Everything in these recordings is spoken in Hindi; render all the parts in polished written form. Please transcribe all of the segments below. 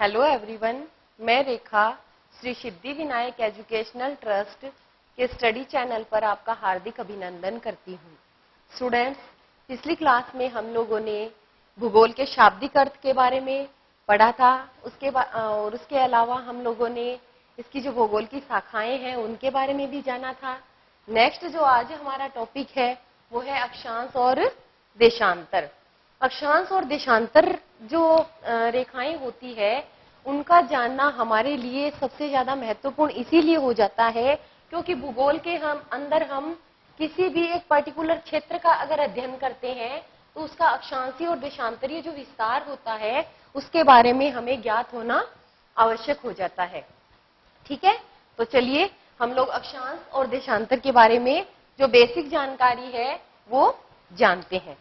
हेलो एवरीवन, मैं रेखा श्री सिद्धि विनायक एजुकेशनल ट्रस्ट के स्टडी चैनल पर आपका हार्दिक अभिनंदन करती हूँ। स्टूडेंट्स, पिछली क्लास में हम लोगों ने भूगोल के शाब्दिक अर्थ के बारे में पढ़ा था। उसके अलावा हम लोगों ने इसकी जो भूगोल की शाखाएं हैं उनके बारे में भी जाना था। नेक्स्ट जो आज हमारा टॉपिक है वो है अक्षांश और देशांतर। अक्षांश और देशांतर जो रेखाएं होती है उनका जानना हमारे लिए सबसे ज्यादा महत्वपूर्ण इसीलिए हो जाता है क्योंकि भूगोल के अंदर हम किसी भी एक पर्टिकुलर क्षेत्र का अगर अध्ययन करते हैं तो उसका अक्षांशीय और देशांतरीय जो विस्तार होता है उसके बारे में हमें ज्ञात होना आवश्यक हो जाता है। ठीक है, तो चलिए हम लोग अक्षांश और देशांतर के बारे में जो बेसिक जानकारी है वो जानते हैं।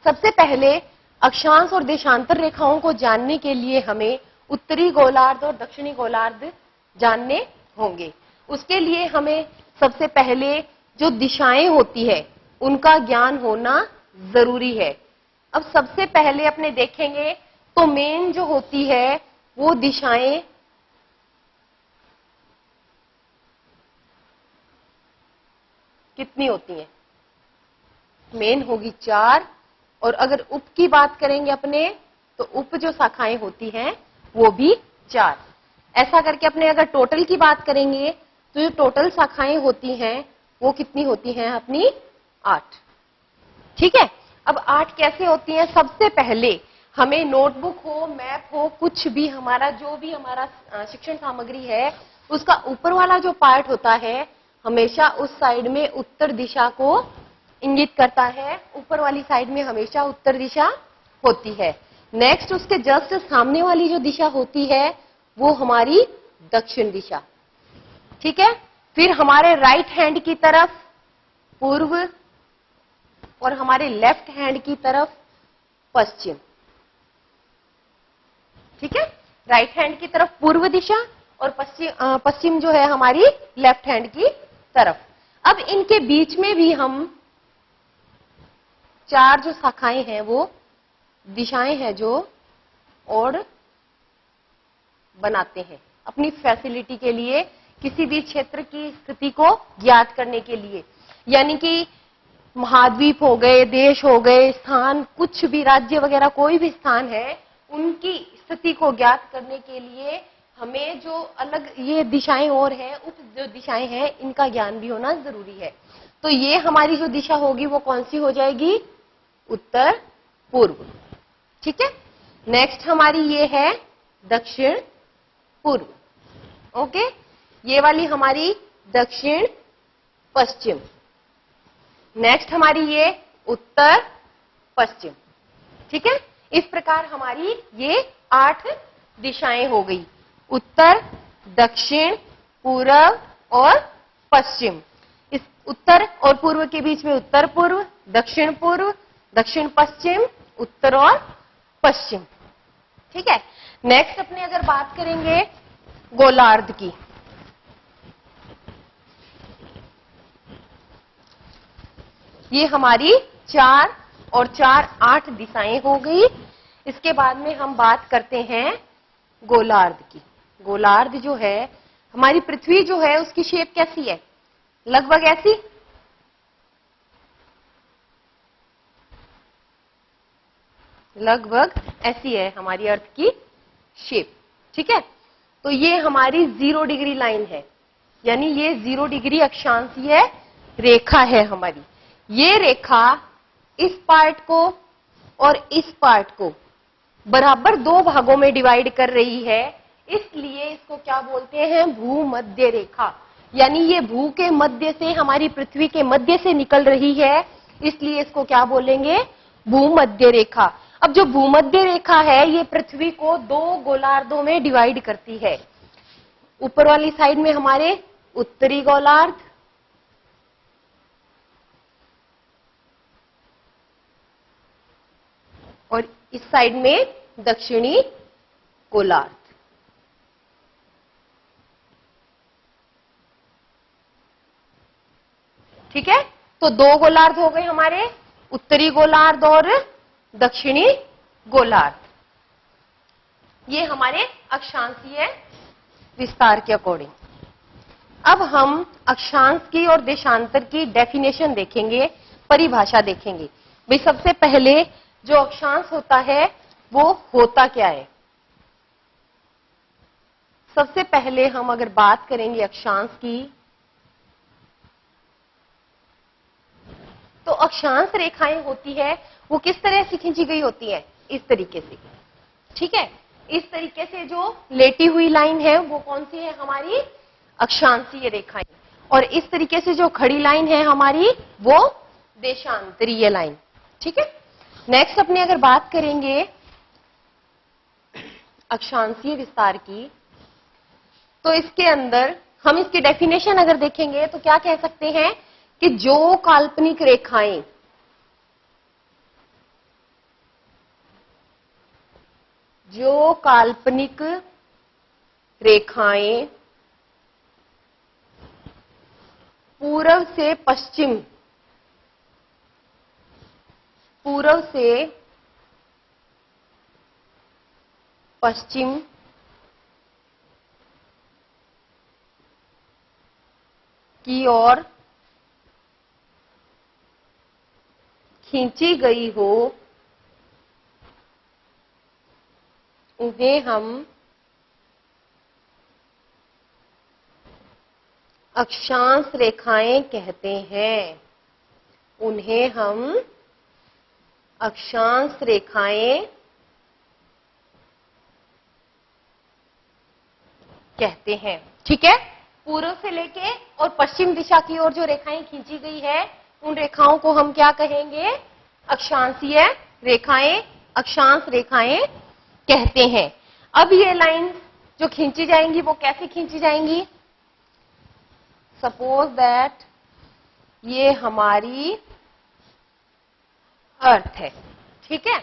सबसे पहले अक्षांश और देशांतर रेखाओं को जानने के लिए हमें उत्तरी गोलार्ध और दक्षिणी गोलार्ध जानने होंगे। उसके लिए हमें सबसे पहले जो दिशाएं होती है उनका ज्ञान होना जरूरी है। अब सबसे पहले अपने देखेंगे तो मेन जो होती है वो दिशाएं कितनी होती हैं? मेन होगी 4, और अगर उप की बात करेंगे अपने तो उप जो शाखाएं होती हैं वो भी 4। ऐसा करके अपने अगर टोटल की बात करेंगे तो जो टोटल शाखाएं होती हैं वो कितनी होती हैं अपनी? 8। ठीक है, अब 8 कैसे होती हैं? सबसे पहले हमें नोटबुक हो, मैप हो, कुछ भी हमारा जो भी हमारा शिक्षण सामग्री है उसका ऊपर वाला जो पार्ट होता है हमेशा उस साइड में उत्तर दिशा को इंगित करता है। ऊपर वाली साइड में हमेशा उत्तर दिशा होती है। नेक्स्ट उसके जस्ट सामने वाली जो दिशा होती है वो हमारी दक्षिण दिशा। ठीक है, फिर हमारे राइट हैंड की तरफ पूर्व और हमारे लेफ्ट हैंड की तरफ पश्चिम। ठीक है, राइट हैंड की तरफ पूर्व दिशा और पश्चिम जो है हमारी लेफ्ट हैंड की तरफ। अब इनके बीच में भी हम 4 जो शाखाएं हैं वो दिशाएं हैं जो और बनाते हैं अपनी फैसिलिटी के लिए, किसी भी क्षेत्र की स्थिति को ज्ञात करने के लिए। यानी कि महाद्वीप हो गए, देश हो गए, स्थान, कुछ भी राज्य वगैरह कोई भी स्थान है उनकी स्थिति को ज्ञात करने के लिए हमें जो अलग ये दिशाएं और हैं, उप जो दिशाएं हैं इनका ज्ञान भी होना जरूरी है। तो ये हमारी जो दिशा होगी वो कौन सी हो जाएगी? उत्तर पूर्व। ठीक है, नेक्स्ट हमारी ये है दक्षिण पूर्व। ओके, ये वाली हमारी दक्षिण पश्चिम। नेक्स्ट हमारी ये उत्तर पश्चिम। ठीक है, इस प्रकार हमारी ये 8 दिशाएं हो गई, उत्तर, दक्षिण, पूर्व और पश्चिम। इस उत्तर और पूर्व के बीच में उत्तर पूर्व, दक्षिण पूर्व, दक्षिण पश्चिम, उत्तर और पश्चिम। ठीक है, नेक्स्ट अपने अगर बात करेंगे गोलार्ध की, ये हमारी 4 और 4 8 दिशाएं हो गई। इसके बाद में हम बात करते हैं गोलार्ध की। गोलार्ध जो है हमारी पृथ्वी जो है उसकी शेप कैसी है? लगभग ऐसी, लगभग ऐसी है हमारी अर्थ की शेप। ठीक है, तो ये हमारी 0 डिग्री लाइन है, यानी ये 0 डिग्री अक्षांशीय रेखा है हमारी। ये रेखा इस पार्ट को और इस पार्ट को बराबर 2 भागों में डिवाइड कर रही है, इसलिए इसको क्या बोलते हैं? भूमध्य रेखा। यानी ये भू के मध्य से, हमारी पृथ्वी के मध्य से निकल रही है, इसलिए इसको क्या बोलेंगे? भूमध्य रेखा। अब जो भूमध्य रेखा है ये पृथ्वी को 2 गोलार्धों में डिवाइड करती है। ऊपर वाली साइड में हमारे उत्तरी गोलार्ध और इस साइड में दक्षिणी गोलार्ध। ठीक है, तो 2 गोलार्ध हो गए हमारे, उत्तरी गोलार्ध और दक्षिणी गोलार्ध। ये हमारे अक्षांशीय विस्तार के अकॉर्डिंग। अब हम अक्षांश की और देशांतर की डेफिनेशन देखेंगे, परिभाषा देखेंगे। भाई सबसे पहले जो अक्षांश होता है वो होता क्या है। सबसे पहले हम अगर बात करेंगे अक्षांश की, तो अक्षांश रेखाएं होती है वो किस तरह से खींची गई होती है, इस तरीके से। ठीक है, इस तरीके से जो लेटी हुई लाइन है वो कौन सी है, हमारी अक्षांशीय रेखाएं। और इस तरीके से जो खड़ी लाइन है हमारी, वो देशांतरीय लाइन। ठीक है, नेक्स्ट अपने अगर बात करेंगे अक्षांशीय विस्तार की, तो इसके अंदर हम इसकी डेफिनेशन अगर देखेंगे तो क्या कह सकते हैं कि जो काल्पनिक रेखाएं पूर्व से पश्चिम की ओर खींची गई हो, उन्हें हम अक्षांश रेखाएं कहते हैं। उन्हें हम अक्षांश रेखाएं कहते हैं। ठीक है, पूर्व से लेके और पश्चिम दिशा की ओर जो रेखाएं खींची गई है, उन रेखाओं को हम क्या कहेंगे, अक्षांशीय रेखाएं, अक्षांश रेखाएं कहते हैं। अब ये लाइन जो खींची जाएंगी वो कैसे खींची जाएंगी, सपोज दैट ये हमारी अर्थ है। ठीक है,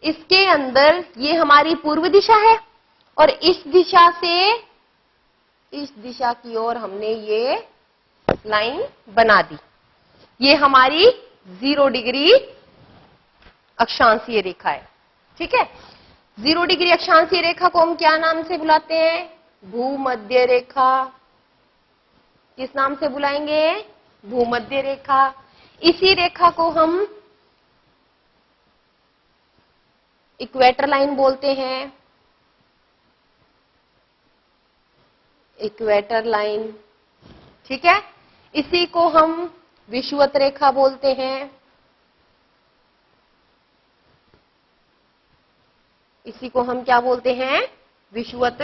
इसके अंदर ये हमारी पूर्व दिशा है और इस दिशा से इस दिशा की ओर हमने ये लाइन बना दी। ये हमारी 0 डिग्री अक्षांशीय रेखा है। ठीक है, 0 डिग्री अक्षांशीय रेखा को हम क्या नाम से बुलाते हैं, भूमध्य रेखा। किस नाम से बुलाएंगे, भूमध्य रेखा। इसी रेखा को हम इक्वेटर लाइन बोलते हैं, इक्वेटर लाइन। ठीक है, इसी को हम विषुवत रेखा बोलते हैं, इसी को हम क्या बोलते हैं, विषुवत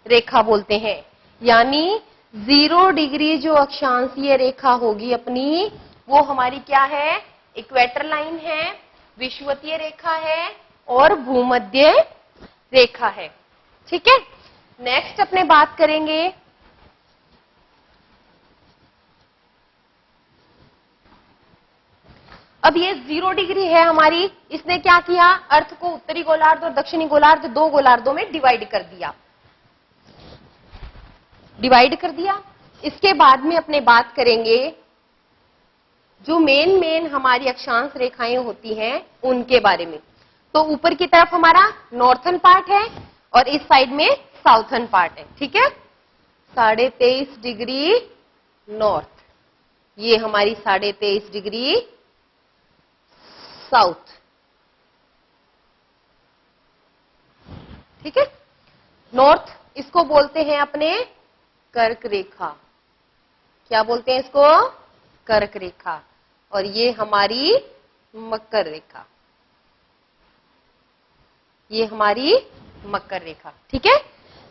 रेखा बोलते हैं। यानी 0 डिग्री जो अक्षांशीय रेखा होगी अपनी, वो हमारी क्या है, इक्वेटर लाइन है, विषुवतीय रेखा है और भूमध्य रेखा है। ठीक है, नेक्स्ट अपने बात करेंगे अब ये 0 डिग्री है हमारी, इसने क्या किया, अर्थ को उत्तरी गोलार्ध और दक्षिणी गोलार्ध 2 गोलार्धों में डिवाइड कर दिया। इसके बाद में अपने बात करेंगे जो मेन हमारी अक्षांश रेखाएं होती हैं उनके बारे में। तो ऊपर की तरफ हमारा नॉर्थन पार्ट है और इस साइड में साउथर्न पार्ट है। ठीक है, 23.5 डिग्री नॉर्थ, ये हमारी 23.5 डिग्री साउथ। ठीक है, नॉर्थ इसको बोलते हैं अपने कर्क रेखा। क्या बोलते हैं इसको, कर्क रेखा। और ये हमारी मकर रेखा, ये हमारी मकर रेखा। ठीक है,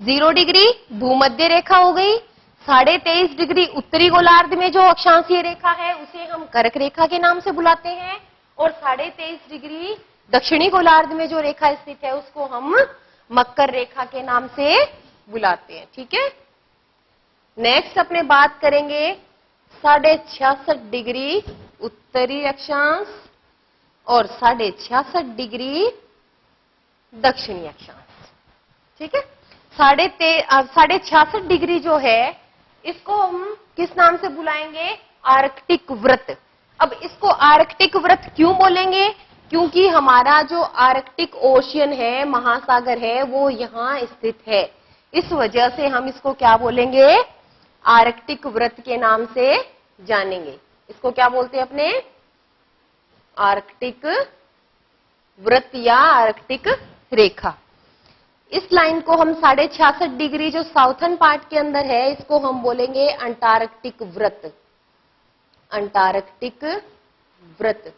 0 डिग्री भूमध्य रेखा हो गई। 23.5 डिग्री उत्तरी गोलार्ध में जो अक्षांशीय रेखा है उसे हम कर्क रेखा के नाम से बुलाते हैं और 23.5 डिग्री दक्षिणी गोलार्ध में जो रेखा स्थित है उसको हम मकर रेखा के नाम से बुलाते हैं। ठीक है, नेक्स्ट अपने बात करेंगे 66.5 डिग्री उत्तरी अक्षांश और 66.5 डिग्री दक्षिणी अक्षांश। ठीक है, 66.5 डिग्री जो है इसको हम किस नाम से बुलाएंगे, आर्कटिक वृत्त। अब इसको आर्कटिक वृत्त क्यों बोलेंगे, क्योंकि हमारा जो आर्कटिक ओशियन है, महासागर है, वो यहाँ स्थित है। इस वजह से हम इसको क्या बोलेंगे? आर्कटिक वृत्त के नाम से जानेंगे। इसको क्या बोलते हैं अपने? आर्कटिक वृत्त या आर्कटिक रेखा। इस लाइन को हम 66.5 डिग्री जो साउथर्न पार्ट के अंदर है, इसको हम बोलेंगे अंटार्कटिक वृत्त। अंटार्कटिक वृत्त।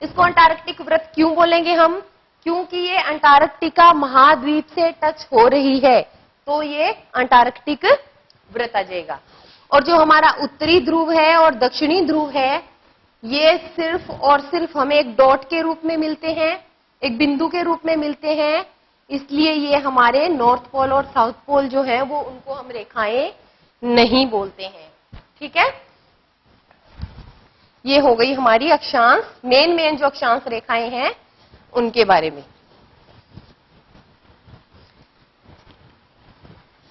इसको अंटार्कटिक वृत्त क्यों बोलेंगे हम? क्योंकि ये अंटार्कटिका महाद्वीप से टच हो रही है, तो ये अंटार्कटिक वृत्त आ जाएगा। और जो हमारा उत्तरी ध्रुव है और दक्षिणी ध्रुव है, ये सिर्फ और सिर्फ हमें एक डॉट के रूप में मिलते हैं, एक बिंदु के रूप में मिलते हैं। इसलिए ये हमारे नॉर्थ पोल और साउथ पोल जो है, वो उनको हम रेखाएं नहीं बोलते हैं। ठीक है, ये हो गई हमारी अक्षांश, मेन जो अक्षांश रेखाएं हैं उनके बारे में।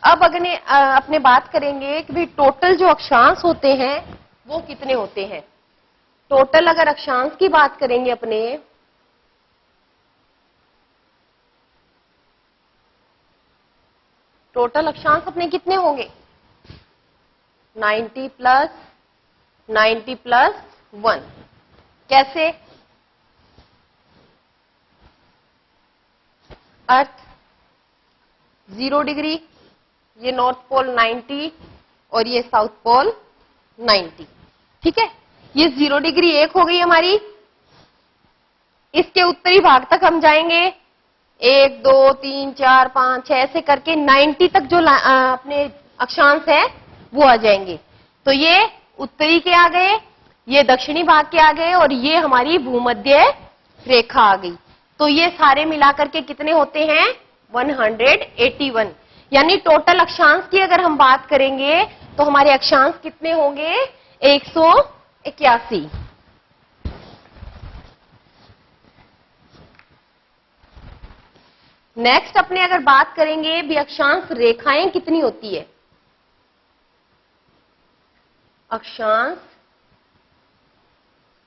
अब अपने बात करेंगे कि भाई टोटल जो अक्षांश होते हैं वो कितने होते हैं। टोटल अगर अक्षांश की बात करेंगे अपने, टोटल अक्षांश अपने कितने होंगे? 90 प्लस 1। कैसे? अर्थ 0 डिग्री, ये नॉर्थ पोल 90 और ये साउथ पोल 90। ठीक है, ये 0 डिग्री एक हो गई हमारी। इसके उत्तरी भाग तक हम जाएंगे, 1 2 3 4 5 6 ऐसे करके 90 तक जो अपने अक्षांश है वो आ जाएंगे। तो ये उत्तरी के आ गए, ये दक्षिणी भाग के आ गए और ये हमारी भूमध्य रेखा आ गई। तो ये सारे मिलाकर के कितने होते हैं? 181। यानी टोटल अक्षांश की अगर हम बात करेंगे तो हमारे अक्षांश कितने होंगे? 181। नेक्स्ट अपने अगर बात करेंगे भी अक्षांश रेखाएं कितनी होती है। अक्षांश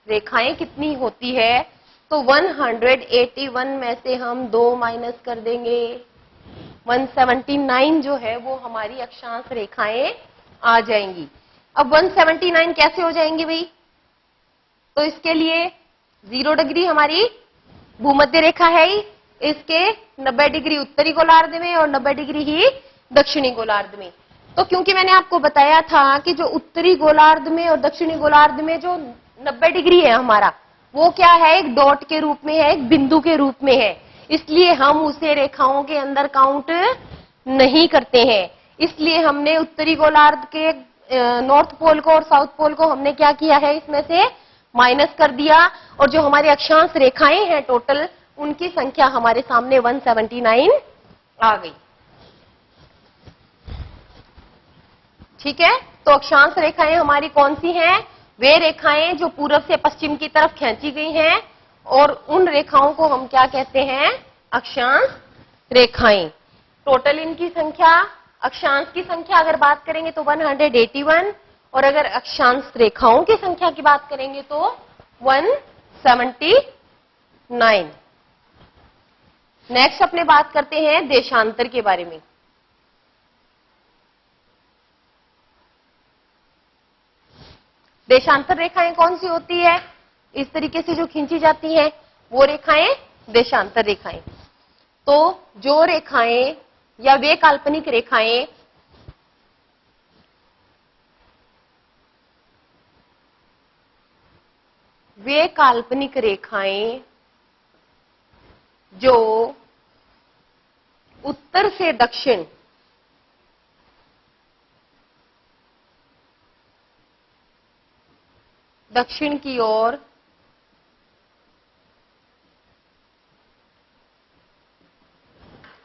रेखाएं कितनी होती है? तो 181 में से हम 2 माइनस कर देंगे, 179 जो है वो हमारी अक्षांश रेखाएं आ जाएंगी। अब 179 कैसे हो जाएंगी भाई? तो इसके लिए 0 डिग्री हमारी भूमध्य रेखा है ही, इसके 90 डिग्री उत्तरी गोलार्ध में और 90 डिग्री ही दक्षिणी गोलार्ध में। तो क्योंकि मैंने आपको बताया था कि जो उत्तरी गोलार्ध में और दक्षिणी गोलार्ध में जो 90 डिग्री है हमारा, वो क्या है? एक डॉट के रूप में है, एक बिंदु के रूप में है, इसलिए हम उसे रेखाओं के अंदर काउंट नहीं करते हैं। इसलिए हमने उत्तरी गोलार्ध के नॉर्थ पोल को और साउथ पोल को हमने क्या किया है? इसमें से माइनस कर दिया। और जो हमारे अक्षांश रेखाएं हैं टोटल, उनकी संख्या हमारे सामने 179 आ गई। ठीक है, तो अक्षांश रेखाएं हमारी कौन सी हैं? वे रेखाएं जो पूर्व से पश्चिम की तरफ खींची गई हैं, और उन रेखाओं को हम क्या कहते हैं? अक्षांश रेखाएं। टोटल इनकी संख्या, अक्षांश की संख्या अगर बात करेंगे तो 181, और अगर अक्षांश रेखाओं की संख्या की बात करेंगे तो 179। नेक्स्ट अपने बात करते हैं देशांतर के बारे में। देशांतर रेखाएं कौन सी होती है? इस तरीके से जो खींची जाती हैं वो रेखाएं देशांतर रेखाएं। तो जो रेखाएं या वे काल्पनिक रेखाएं जो उत्तर से दक्षिण की ओर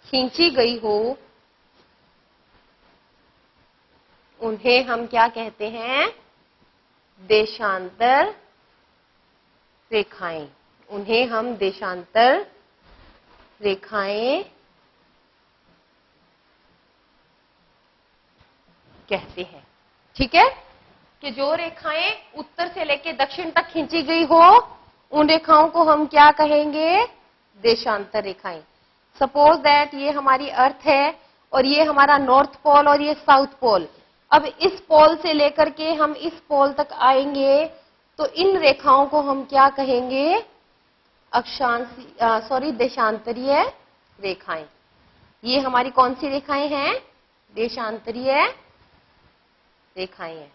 खींची गई हो, उन्हें हम क्या कहते हैं? देशांतर रेखाएं। उन्हें हम देशांतर रेखाएं कहते हैं। ठीक है, कि जो रेखाएं उत्तर से लेकर दक्षिण तक खींची गई हो, उन रेखाओं को हम क्या कहेंगे? देशांतर रेखाएं। सपोज दैट ये हमारी अर्थ है और ये हमारा नॉर्थ पोल और ये साउथ पोल। अब इस पोल से लेकर के हम इस पोल तक आएंगे तो इन रेखाओं को हम क्या कहेंगे? देशांतरीय रेखाएं। ये हमारी कौन सी रेखाएं हैं? देशांतरीय रेखाएं हैं।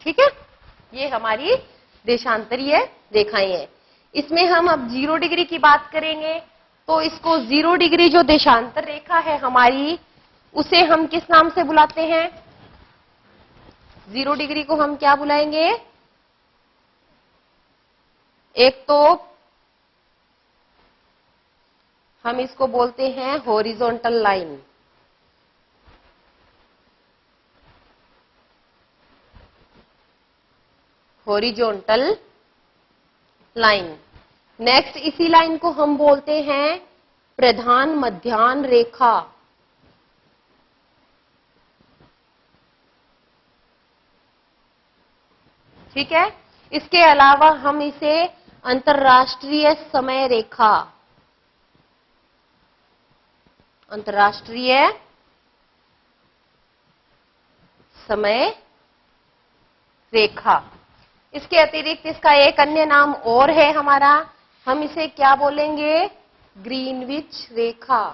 ठीक है, ये हमारी देशांतरीय रेखाएं हैं। इसमें हम अब 0 डिग्री की बात करेंगे तो इसको 0 डिग्री जो देशांतर रेखा है हमारी, उसे हम किस नाम से बुलाते हैं? 0 डिग्री को हम क्या बुलाएंगे? एक तो हम इसको बोलते हैं horizontal line. Horizontal line. Next इसी लाइन को हम बोलते हैं प्रधान मध्याह्न रेखा। ठीक है, इसके अलावा हम इसे अंतर्राष्ट्रीय समय रेखा, अंतर्राष्ट्रीय समय रेखा। इसके अतिरिक्त इसका एक अन्य नाम और है हमारा, हम इसे क्या बोलेंगे? ग्रीनविच रेखा।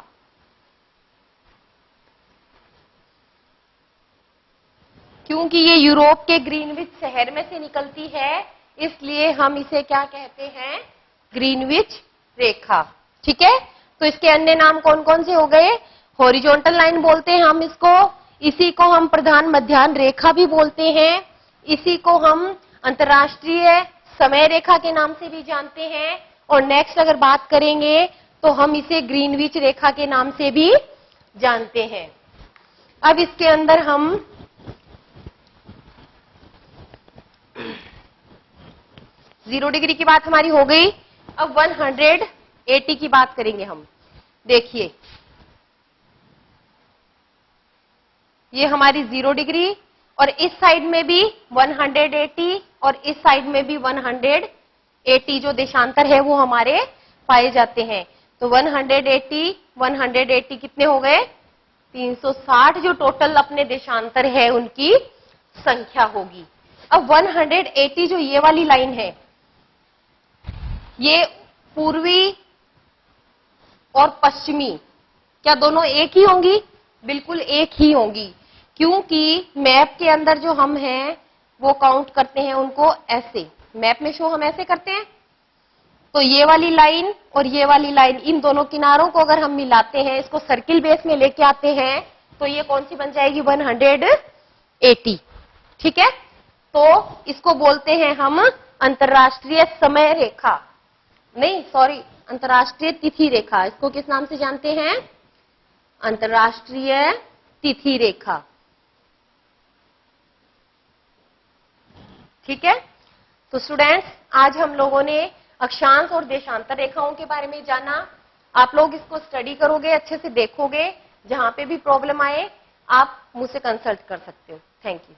क्योंकि ये यूरोप के ग्रीनविच शहर में से निकलती है, इसलिए हम इसे क्या कहते हैं? ग्रीनविच रेखा। ठीक है, तो इसके अन्य नाम कौन कौन से हो गए? हॉरिजॉन्टल लाइन बोलते हैं हम इसको, इसी को हम प्रधान मध्याह्न रेखा भी बोलते हैं, इसी को हम अंतर्राष्ट्रीय समय रेखा के नाम से भी जानते हैं, और नेक्स्ट अगर बात करेंगे तो हम इसे ग्रीनविच रेखा के नाम से भी जानते हैं। अब इसके अंदर हम 0 डिग्री की बात हमारी हो गई। अब 180 की बात करेंगे हम। देखिए, ये हमारी 0 डिग्री और इस साइड में भी 180 और इस साइड में भी 180 जो देशांतर है वो हमारे पाए जाते हैं। तो 180 कितने हो गए? 360 जो टोटल अपने देशांतर है उनकी संख्या होगी। अब 180 जो ये वाली लाइन है, ये पूर्वी और पश्चिमी क्या दोनों एक ही होंगी? बिल्कुल एक ही होंगी, क्योंकि मैप के अंदर जो हम हैं वो काउंट करते हैं उनको ऐसे, मैप में शो हम ऐसे करते हैं। तो ये वाली लाइन और ये वाली लाइन, इन दोनों किनारों को अगर हम मिलाते हैं, इसको सर्किल बेस में लेके आते हैं, तो ये कौन सी बन जाएगी? 180। ठीक है, तो इसको बोलते हैं हम अंतर्राष्ट्रीय समय रेखा, नहीं सॉरी, अंतर्राष्ट्रीय तिथि रेखा। इसको किस नाम से जानते हैं? अंतर्राष्ट्रीय तिथि रेखा। ठीक है, तो स्टूडेंट्स, आज हम लोगों ने अक्षांश और देशांतर रेखाओं के बारे में जाना। आप लोग इसको स्टडी करोगे, अच्छे से देखोगे, जहां पे भी प्रॉब्लम आए आप मुझसे कंसल्ट कर सकते हो। Thank you.